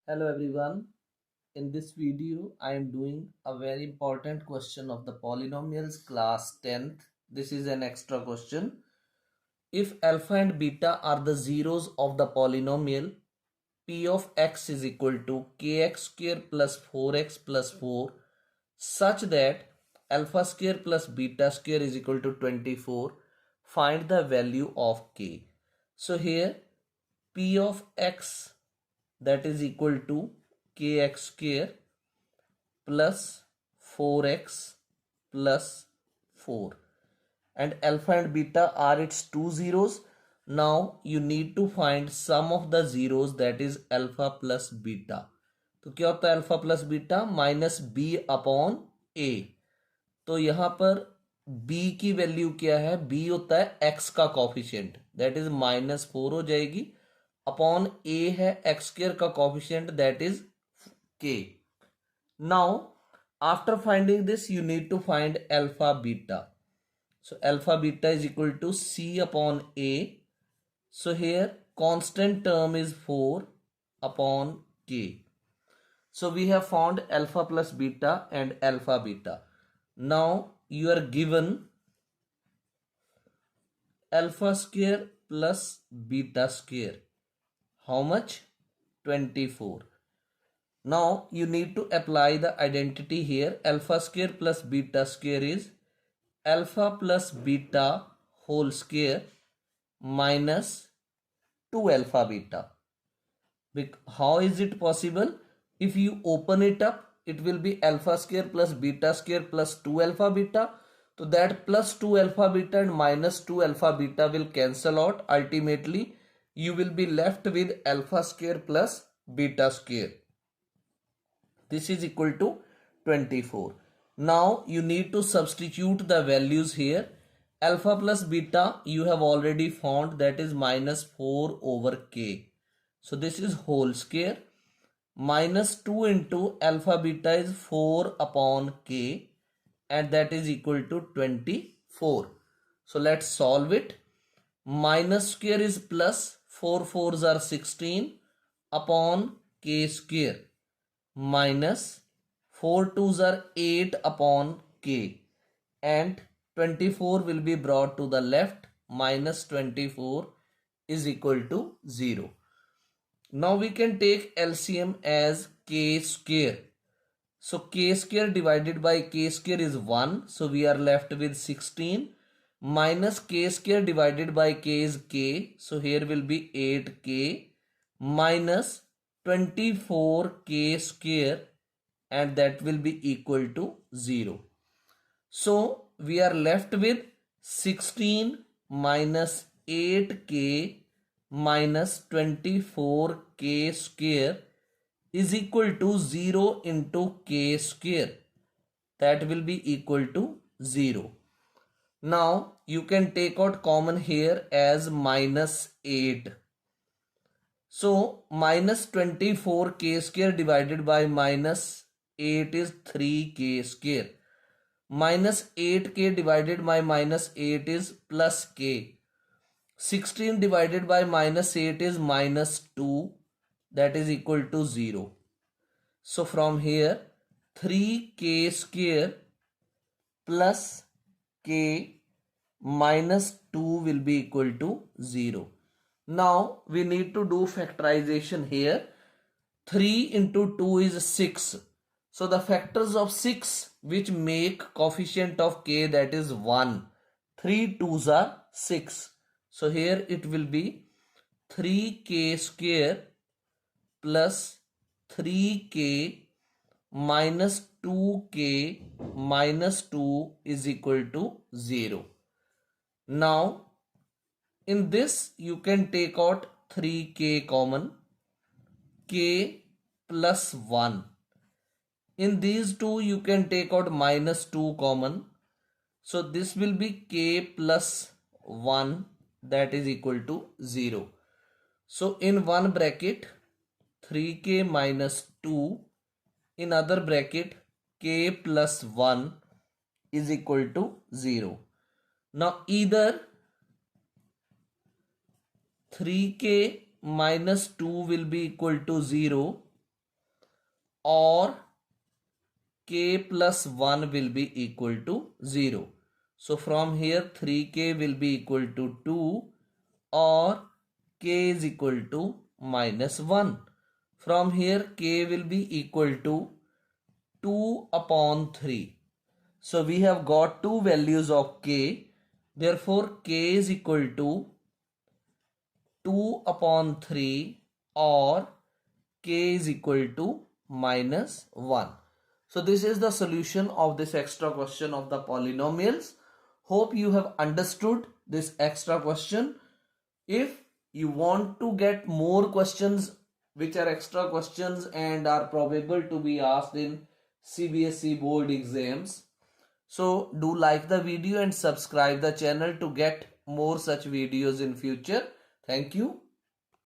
Hello everyone. In this video, I am doing a very important question of the polynomials class 10th. This is an extra question. If alpha and beta are the zeros of the polynomial, p of x is equal to kx square plus 4x plus 4 such that alpha square plus beta square is equal to 24, find the value of k. So here p of x, that is equal to kx square plus 4x plus 4, and alpha and beta are its two zeros. Now you need to find sum of the zeros, that is alpha plus beta. तो क्या होता है alpha plus beta? Minus B upon A. तो यहां पर b की value क्या है? b होता है x का कॉफिशिएंट, दैट इज -4 हो जाएगी, अपॉन a है x स्क्वायर का coefficient, that is k. Now, after finding this, you need to find alpha beta. So, alpha beta is equal to C upon A. So, here constant term is 4 upon K. So, we have found alpha plus beta and alpha beta. Now, you are given alpha square plus beta square. How much? 24. Now you need to apply the identity here. Alpha square plus beta square is alpha plus beta whole square minus 2 alpha beta. How is it possible? If you open it up, it will be alpha square plus beta square plus 2 alpha beta. So that plus 2 alpha beta and minus 2 alpha beta will cancel out. Ultimately, you will be left with alpha square plus beta square. This is equal to 24. Now you need to substitute the values here. Alpha plus beta you have already found, that is -4 over k. So this is whole square. -2 into alpha beta is 4 upon k, and that is equal to 24. So let's solve it. Minus square is plus, 4 fours are 16 upon k square, minus 4 twos are 8 upon k, and 24 will be brought to the left. Minus 24 is equal to 0. Now we can take LCM as k square. So k square divided by k square is 1. So we are left with 16, minus k square divided by k is k. So here will be 8k minus 24k square, and that will be equal to 0. So we are left with 16 minus 8k minus 24k square is equal to 0 into k square, that will be equal to 0. Now you can take out common here as -8. So minus 24k square divided by -8 is 3k square. Minus 8k divided by -8 is plus k. 16 divided by -8 is -2, that is equal to 0. So from here 3k square plus k minus 2 will be equal to 0. Now we need to do factorization here. 3 into 2 is 6. So the factors of 6 which make coefficient of k, that is 1. 3 twos are 6. So here it will be 3k square plus 3k minus 2k minus 2 is equal to 0. Now in this you can take out 3k common, k plus 1. In these two you can take out -2 common. So this will be k plus 1, that is equal to 0. So in one bracket 3k minus 2, in other bracket k plus 1 is equal to 0. Now either 3k minus 2 will be equal to 0, or k plus 1 will be equal to 0. So from here 3k will be equal to 2 or k is equal to minus 1. From here k will be equal to 2 upon 3. So we have got two values of k. Therefore k is equal to 2 upon 3 or k is equal to minus 1. So this is the solution of this extra question of the polynomials. Hope you have understood this extra question. If you want to get more questions which are extra questions and are probable to be asked in CBSE board exams, so do like the video and subscribe the channel to get more such videos in future. Thank you.